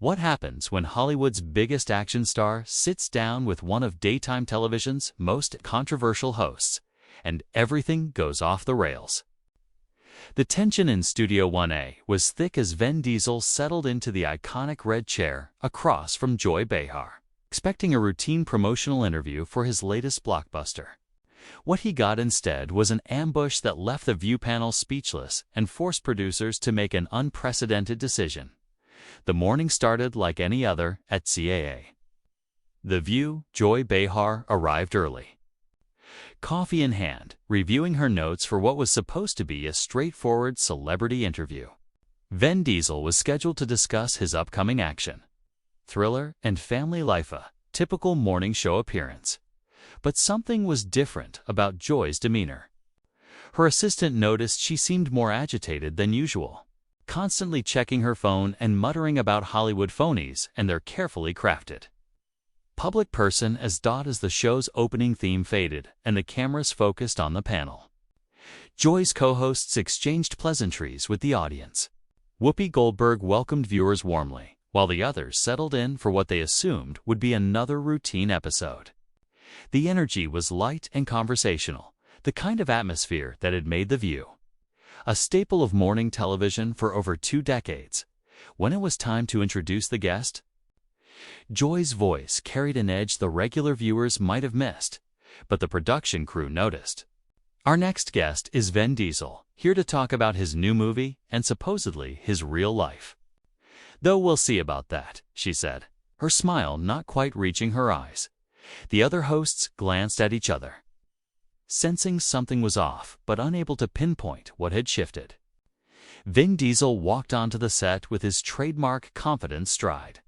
What happens when Hollywood's biggest action star sits down with one of daytime television's most controversial hosts, and everything goes off the rails? The tension in Studio 1A was thick as Vin Diesel settled into the iconic red chair across from Joy Behar, expecting a routine promotional interview for his latest blockbuster. What he got instead was an ambush that left the view panel speechless and forced producers to make an unprecedented decision. The morning started like any other at CAA. The View, Joy Behar arrived early. Coffee in hand, reviewing her notes for what was supposed to be a straightforward celebrity interview. Vin Diesel was scheduled to discuss his upcoming action, thriller, and family life, a typical morning show appearance. But something was different about Joy's demeanor. Her assistant noticed she seemed more agitated than usual, constantly checking her phone and muttering about Hollywood phonies and their carefully crafted public person as the show's opening theme faded and the cameras focused on the panel. Joy's co-hosts exchanged pleasantries with the audience. Whoopi Goldberg welcomed viewers warmly, while the others settled in for what they assumed would be another routine episode. The energy was light and conversational, the kind of atmosphere that had made The View a staple of morning television for over 2 decades. When it was time to introduce the guest, Joy's voice carried an edge the regular viewers might have missed, but the production crew noticed. Our next guest is Vin Diesel, here to talk about his new movie and supposedly his real life. Though we'll see about that, she said, her smile not quite reaching her eyes. The other hosts glanced at each other, sensing something was off but unable to pinpoint what had shifted. Vin Diesel walked onto the set with his trademark confident stride,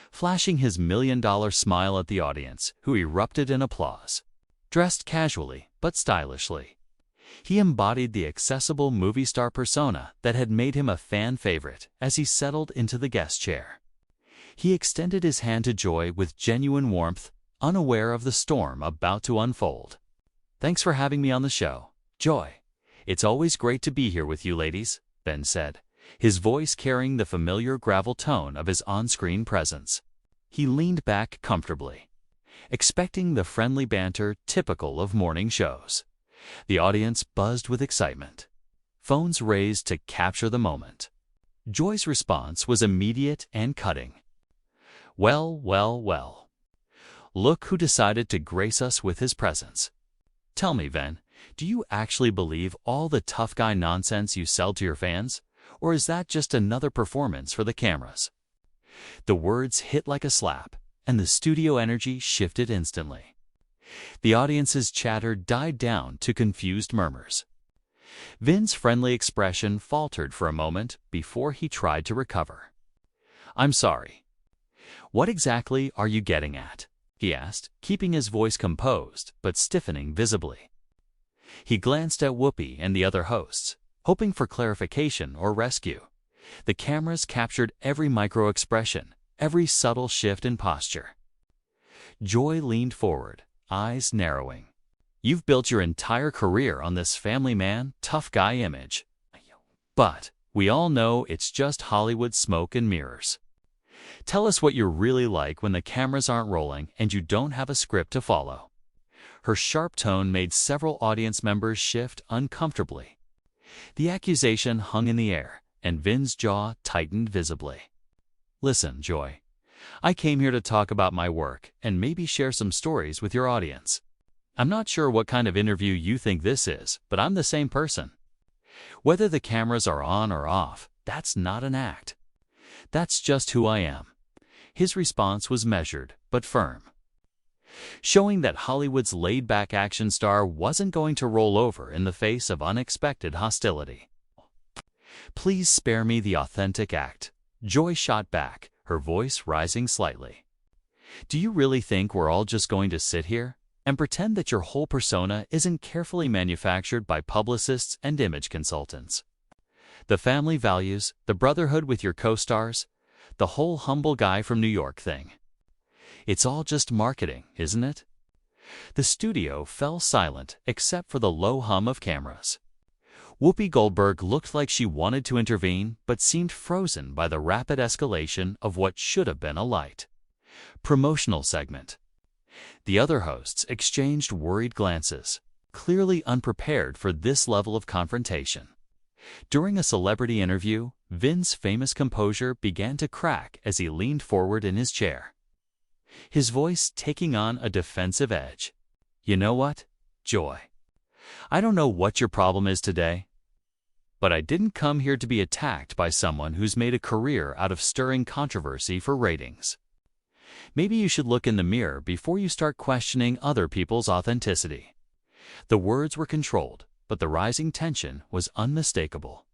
flashing his million-dollar smile at the audience, who erupted in applause. Dressed casually but stylishly, he embodied the accessible movie star persona that had made him a fan favorite as he settled into the guest chair. He extended his hand to Joy with genuine warmth, unaware of the storm about to unfold. "Thanks for having me on the show, Joy. It's always great to be here with you ladies," Ben said, his voice carrying the familiar gravel tone of his on-screen presence. He leaned back comfortably, expecting the friendly banter typical of morning shows. The audience buzzed with excitement, phones raised to capture the moment. Joy's response was immediate and cutting. "Well, well, well. Look who decided to grace us with his presence. Tell me, Vin, do you actually believe all the tough guy nonsense you sell to your fans? Or is that just another performance for the cameras?" The words hit like a slap, and the studio energy shifted instantly. The audience's chatter died down to confused murmurs. Vin's friendly expression faltered for a moment before he tried to recover. "I'm sorry. What exactly are you getting at?" he asked, keeping his voice composed but stiffening visibly. He glanced at Whoopi and the other hosts, hoping for clarification or rescue. The cameras captured every micro-expression, every subtle shift in posture. Joy leaned forward, eyes narrowing. "You've built your entire career on this family man, tough guy image. But we all know it's just Hollywood smoke and mirrors. Tell us what you're really like when the cameras aren't rolling and you don't have a script to follow." Her sharp tone made several audience members shift uncomfortably. The accusation hung in the air, and Vin's jaw tightened visibly. "Listen, Joy. I came here to talk about my work and maybe share some stories with your audience. I'm not sure what kind of interview you think this is, but I'm the same person. Whether the cameras are on or off, that's not an act. That's just who I am." His response was measured but firm, showing that Hollywood's laid-back action star wasn't going to roll over in the face of unexpected hostility. "Please spare me the authentic act," Joy shot back, her voice rising slightly. "Do you really think we're all just going to sit here and pretend that your whole persona isn't carefully manufactured by publicists and image consultants? The family values, the brotherhood with your co-stars, the whole humble guy from New York thing. It's all just marketing, isn't it?" The studio fell silent except for the low hum of cameras. Whoopi Goldberg looked like she wanted to intervene but seemed frozen by the rapid escalation of what should have been a light promotional segment. The other hosts exchanged worried glances, clearly unprepared for this level of confrontation. During a celebrity interview, Vin's famous composure began to crack as he leaned forward in his chair, his voice taking on a defensive edge. "You know what, Joy? I don't know what your problem is today, but I didn't come here to be attacked by someone who's made a career out of stirring controversy for ratings. Maybe you should look in the mirror before you start questioning other people's authenticity." The words were controlled, but the rising tension was unmistakable.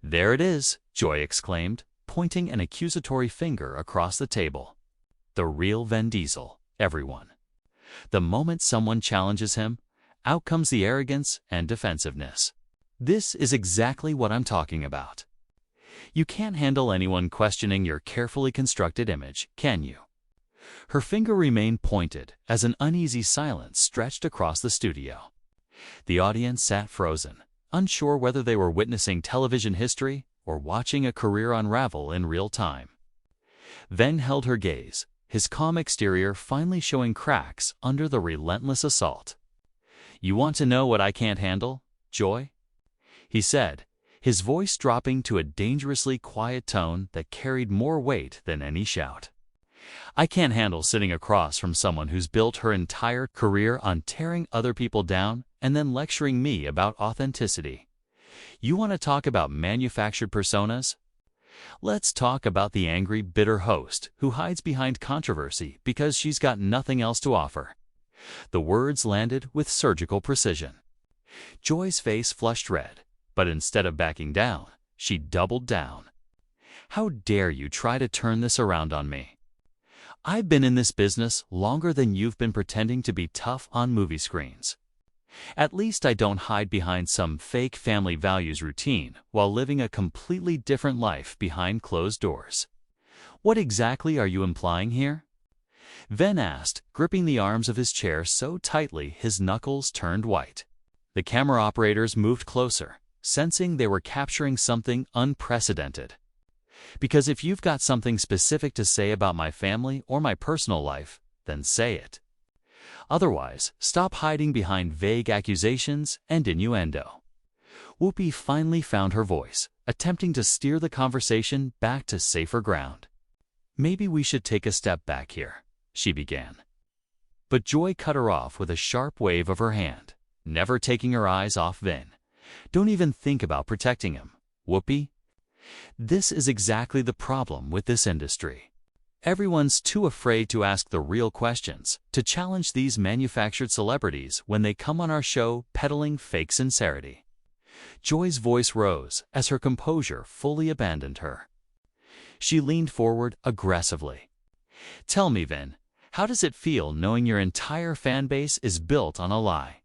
"There it is," Joy exclaimed, pointing an accusatory finger across the table. "The real Vin Diesel, everyone. The moment someone challenges him, out comes the arrogance and defensiveness. This is exactly what I'm talking about. You can't handle anyone questioning your carefully constructed image, can you?" Her finger remained pointed as an uneasy silence stretched across the studio. The audience sat frozen, unsure whether they were witnessing television history or watching a career unravel in real time. Vin held her gaze, his calm exterior finally showing cracks under the relentless assault. "You want to know what I can't handle, Joy?" he said, his voice dropping to a dangerously quiet tone that carried more weight than any shout. "I can't handle sitting across from someone who's built her entire career on tearing other people down and then lecturing me about authenticity. You want to talk about manufactured personas? Let's talk about the angry, bitter host who hides behind controversy because she's got nothing else to offer." The words landed with surgical precision. Joy's face flushed red, but instead of backing down, she doubled down. "How dare you try to turn this around on me? I've been in this business longer than you've been pretending to be tough on movie screens. At least I don't hide behind some fake family values routine while living a completely different life behind closed doors. What exactly are you implying here?" Vin asked, gripping the arms of his chair so tightly his knuckles turned white. The camera operators moved closer, sensing they were capturing something unprecedented. "Because if you've got something specific to say about my family or my personal life, then say it. Otherwise, stop hiding behind vague accusations and innuendo." Whoopi finally found her voice, attempting to steer the conversation back to safer ground. "Maybe we should take a step back here," she began. But Joy cut her off with a sharp wave of her hand, never taking her eyes off Vin. "Don't even think about protecting him, Whoopi. This is exactly the problem with this industry. Everyone's too afraid to ask the real questions, to challenge these manufactured celebrities when they come on our show peddling fake sincerity." Joy's voice rose as her composure fully abandoned her. She leaned forward aggressively. "Tell me, Vin, how does it feel knowing your entire fan base is built on a lie?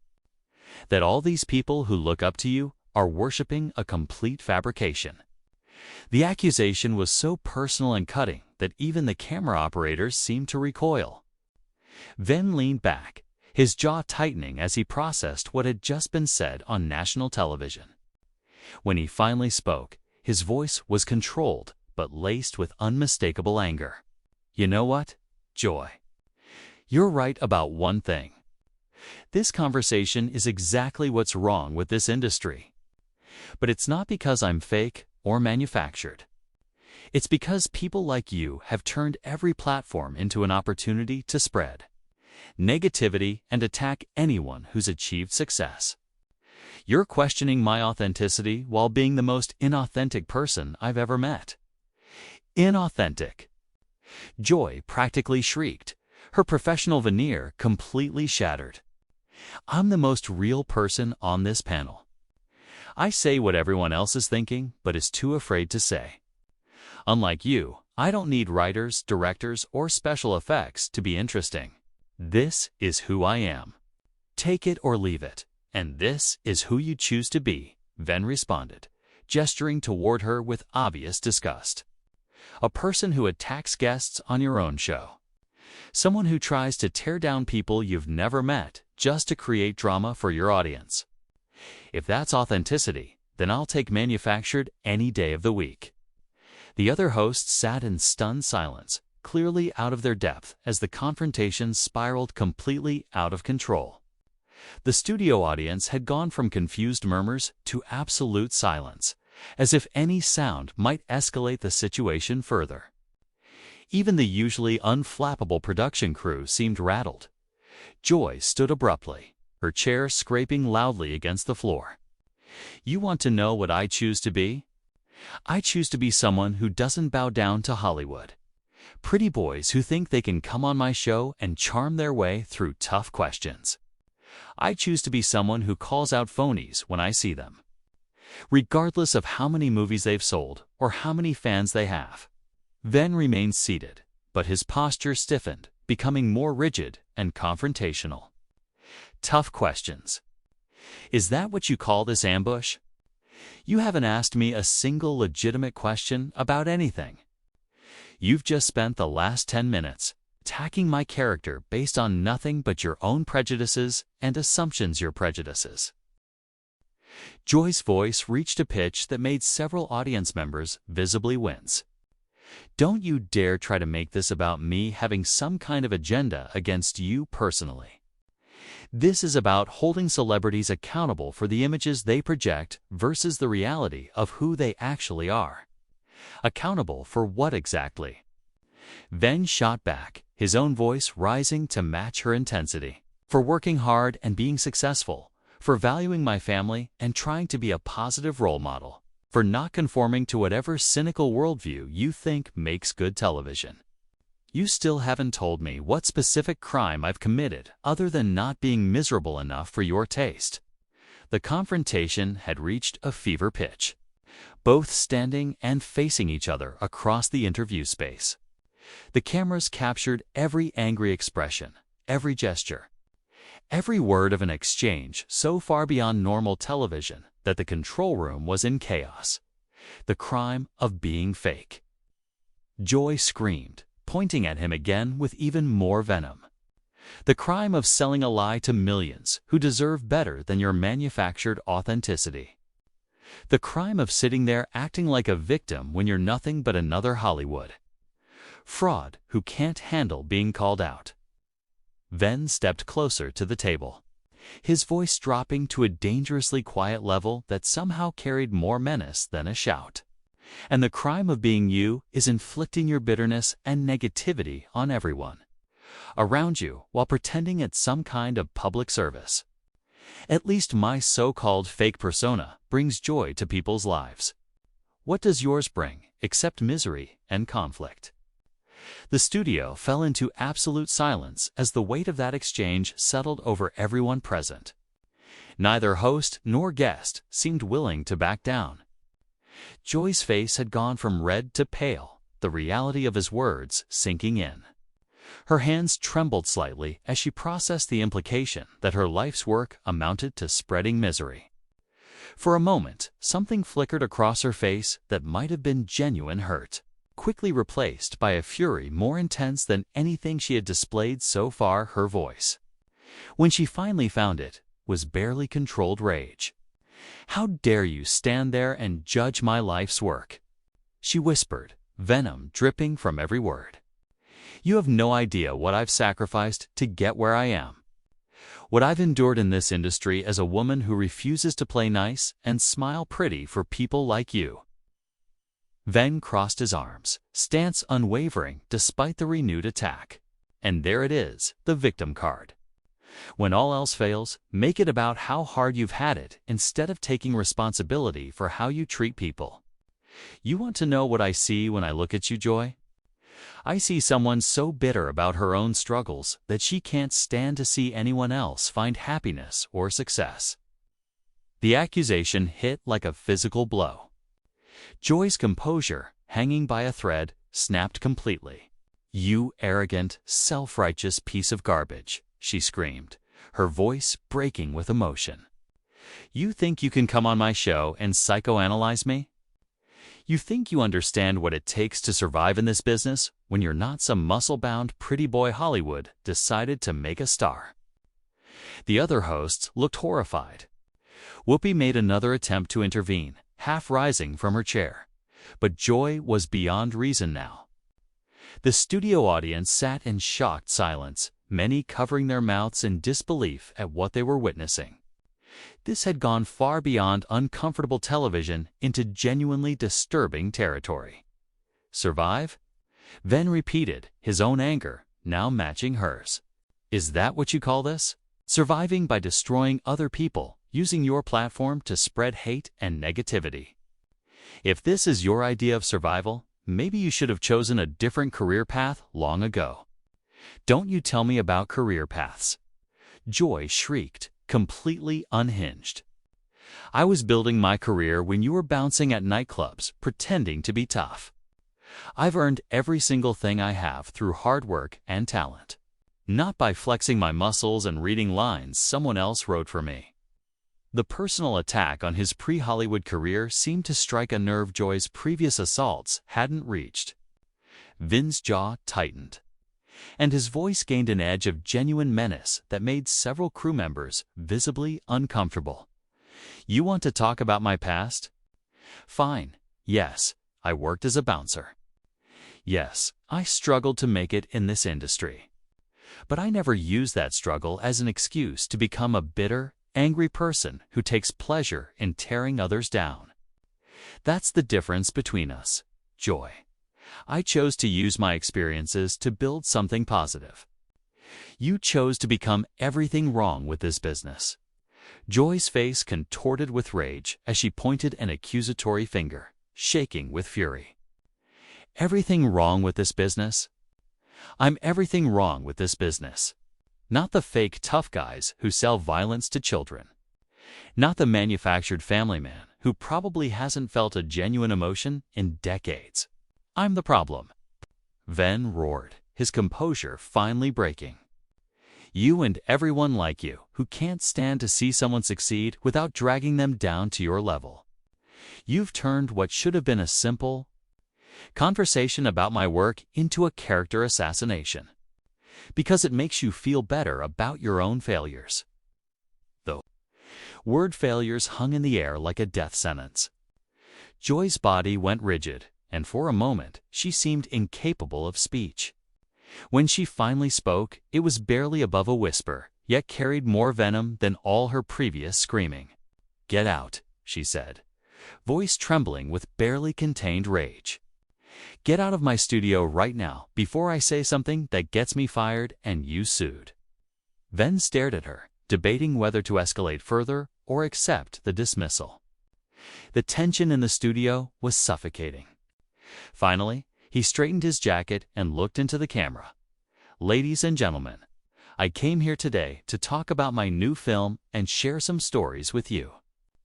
That all these people who look up to you are worshiping a complete fabrication?" The accusation was so personal and cutting that even the camera operators seemed to recoil. Vin leaned back, his jaw tightening as he processed what had just been said on national television. When he finally spoke, his voice was controlled but laced with unmistakable anger. "You know what, Joy? You're right about one thing. This conversation is exactly what's wrong with this industry. But it's not because I'm fake or manufactured. It's because people like you have turned every platform into an opportunity to spread negativity and attack anyone who's achieved success. You're questioning my authenticity while being the most inauthentic person I've ever met." Inauthentic. Joy practically shrieked, her professional veneer completely shattered. "I'm the most real person on this panel. I say what everyone else is thinking, but is too afraid to say. Unlike you, I don't need writers, directors, or special effects to be interesting. This is who I am. Take it or leave it, and this is who you choose to be," Vin responded, gesturing toward her with obvious disgust. "A person who attacks guests on your own show. Someone who tries to tear down people you've never met just to create drama for your audience. If that's authenticity, then I'll take manufactured any day of the week. The other hosts sat in stunned silence, clearly out of their depth as the confrontation spiraled completely out of control. The studio audience had gone from confused murmurs to absolute silence, as if any sound might escalate the situation further. Even the usually unflappable production crew seemed rattled. Joy stood abruptly, her chair scraping loudly against the floor. You want to know what I choose to be? I choose to be someone who doesn't bow down to Hollywood. Pretty boys who think they can come on my show and charm their way through tough questions. I choose to be someone who calls out phonies when I see them, regardless of how many movies they've sold or how many fans they have. Vin remained seated, but his posture stiffened, becoming more rigid and confrontational. Tough questions. Is that what you call this ambush? You haven't asked me a single legitimate question about anything. You've just spent the last 10 minutes attacking my character based on nothing but your own prejudices and assumptions your prejudices. Joy's voice reached a pitch that made several audience members visibly wince. Don't you dare try to make this about me having some kind of agenda against you personally. This is about holding celebrities accountable for the images they project versus the reality of who they actually are. Accountable for what exactly? Vin shot back, his own voice rising to match her intensity. For working hard and being successful, for valuing my family and trying to be a positive role model, for not conforming to whatever cynical worldview you think makes good television. You still haven't told me what specific crime I've committed other than not being miserable enough for your taste. The confrontation had reached a fever pitch, both standing and facing each other across the interview space. The cameras captured every angry expression, every gesture, every word of an exchange so far beyond normal television that the control room was in chaos. The crime of being fake. Joy screamed, pointing at him again with even more venom. The crime of selling a lie to millions who deserve better than your manufactured authenticity. The crime of sitting there acting like a victim when you're nothing but another Hollywood fraud who can't handle being called out. Vin stepped closer to the table, his voice dropping to a dangerously quiet level that somehow carried more menace than a shout. And the crime of being you is inflicting your bitterness and negativity on everyone around you while pretending it's some kind of public service. At least my so-called fake persona brings joy to people's lives. What does yours bring except misery and conflict? The studio fell into absolute silence as the weight of that exchange settled over everyone present. Neither host nor guest seemed willing to back down. Joy's face had gone from red to pale, the reality of his words sinking in. Her hands trembled slightly as she processed the implication that her life's work amounted to spreading misery. For a moment, something flickered across her face that might have been genuine hurt, quickly replaced by a fury more intense than anything she had displayed so far. Her voice, when she finally found it, was barely controlled rage. "How dare you stand there and judge my life's work?" she whispered, venom dripping from every word. "You have no idea what I've sacrificed to get where I am. What I've endured in this industry as a woman who refuses to play nice and smile pretty for people like you." Vin crossed his arms, stance unwavering despite the renewed attack. And there it is, the victim card. When all else fails, make it about how hard you've had it instead of taking responsibility for how you treat people. You want to know what I see when I look at you, Joy? I see someone so bitter about her own struggles that she can't stand to see anyone else find happiness or success. The accusation hit like a physical blow. Joy's composure, hanging by a thread, snapped completely. "You arrogant, self-righteous piece of garbage," she screamed, her voice breaking with emotion. "You think you can come on my show and psychoanalyze me? You think you understand what it takes to survive in this business when you're not some muscle-bound pretty boy Hollywood decided to make a star?" The other hosts looked horrified. Whoopi made another attempt to intervene, half rising from her chair. But Joy was beyond reason now. The studio audience sat in shocked silence, many covering their mouths in disbelief at what they were witnessing. This had gone far beyond uncomfortable television into genuinely disturbing territory. Survive? Ven repeated, his own anger now matching hers. Is that what you call this? Surviving by destroying other people, using your platform to spread hate and negativity. If this is your idea of survival, maybe you should have chosen a different career path long ago. Don't you tell me about career paths. Joy shrieked, completely unhinged. I was building my career when you were bouncing at nightclubs, pretending to be tough. I've earned every single thing I have through hard work and talent, not by flexing my muscles and reading lines someone else wrote for me. The personal attack on his pre-Hollywood career seemed to strike a nerve Joy's previous assaults hadn't reached. Vin's jaw tightened, and his voice gained an edge of genuine menace that made several crew members visibly uncomfortable. You want to talk about my past? Fine. Yes, I worked as a bouncer. Yes, I struggled to make it in this industry. But I never used that struggle as an excuse to become a bitter, angry person who takes pleasure in tearing others down. That's the difference between us, Joy. I chose to use my experiences to build something positive. You chose to become everything wrong with this business. Joy's face contorted with rage as she pointed an accusatory finger, shaking with fury. Everything wrong with this business? I'm everything wrong with this business. Not the fake tough guys who sell violence to children. Not the manufactured family man who probably hasn't felt a genuine emotion in decades. I'm the problem. Ven roared, his composure finally breaking. You and everyone like you who can't stand to see someone succeed without dragging them down to your level. You've turned what should have been a simple conversation about my work into a character assassination, because it makes you feel better about your own failures. The word failures hung in the air like a death sentence. Joy's body went rigid, and for a moment she seemed incapable of speech. When she finally spoke, it was barely above a whisper, yet carried more venom than all her previous screaming. Get out, she said, voice trembling with barely contained rage. Get out of my studio right now before I say something that gets me fired and you sued. Ven stared at her, debating whether to escalate further or accept the dismissal. The tension in the studio was suffocating. Finally, he straightened his jacket and looked into the camera. Ladies and gentlemen, I came here today to talk about my new film and share some stories with you.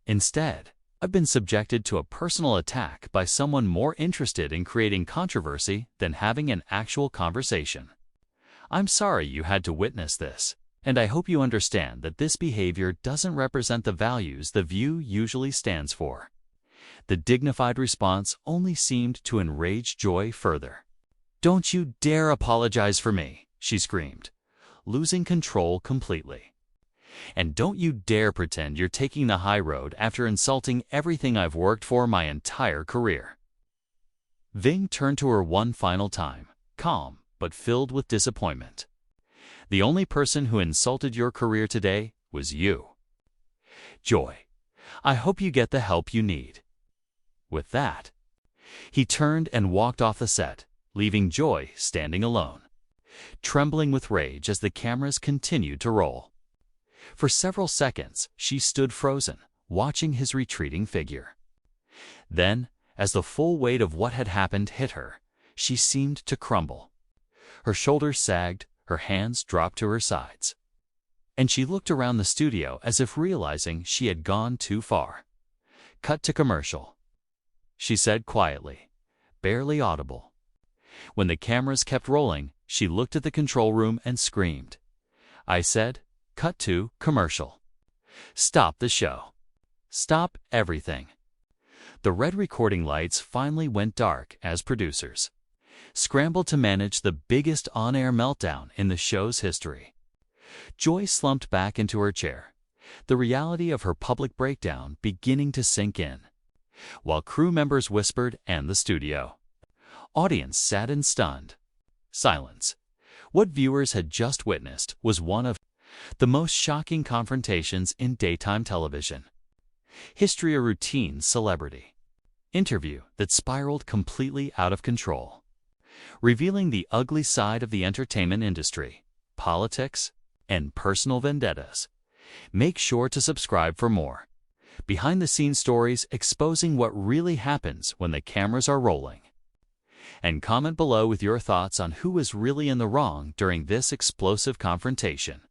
Instead, I've been subjected to a personal attack by someone more interested in creating controversy than having an actual conversation. I'm sorry you had to witness this, and I hope you understand that this behavior doesn't represent the values The View usually stands for. The dignified response only seemed to enrage Joy further. Don't you dare apologize for me, she screamed, losing control completely. And don't you dare pretend you're taking the high road after insulting everything I've worked for my entire career. Ving turned to her one final time, calm but filled with disappointment. The only person who insulted your career today was you. Joy, I hope you get the help you need. With that, he turned and walked off the set, leaving Joy standing alone, trembling with rage as the cameras continued to roll. For several seconds, she stood frozen, watching his retreating figure. Then, as the full weight of what had happened hit her, she seemed to crumble. Her shoulders sagged, her hands dropped to her sides, and she looked around the studio as if realizing she had gone too far. Cut to commercial, she said quietly, barely audible. When the cameras kept rolling, she looked at the control room and screamed. I said, cut to commercial. Stop the show. Stop everything. The red recording lights finally went dark as producers scrambled to manage the biggest on-air meltdown in the show's history. Joy slumped back into her chair, the reality of her public breakdown beginning to sink in. While crew members whispered and the studio audience sat in stunned silence. What viewers had just witnessed was one of the most shocking confrontations in daytime television. History a routine celebrity interview that spiraled completely out of control, revealing the ugly side of the entertainment industry, politics, and personal vendettas. Make sure to subscribe for more behind-the-scenes stories exposing what really happens when the cameras are rolling. And comment below with your thoughts on who was really in the wrong during this explosive confrontation.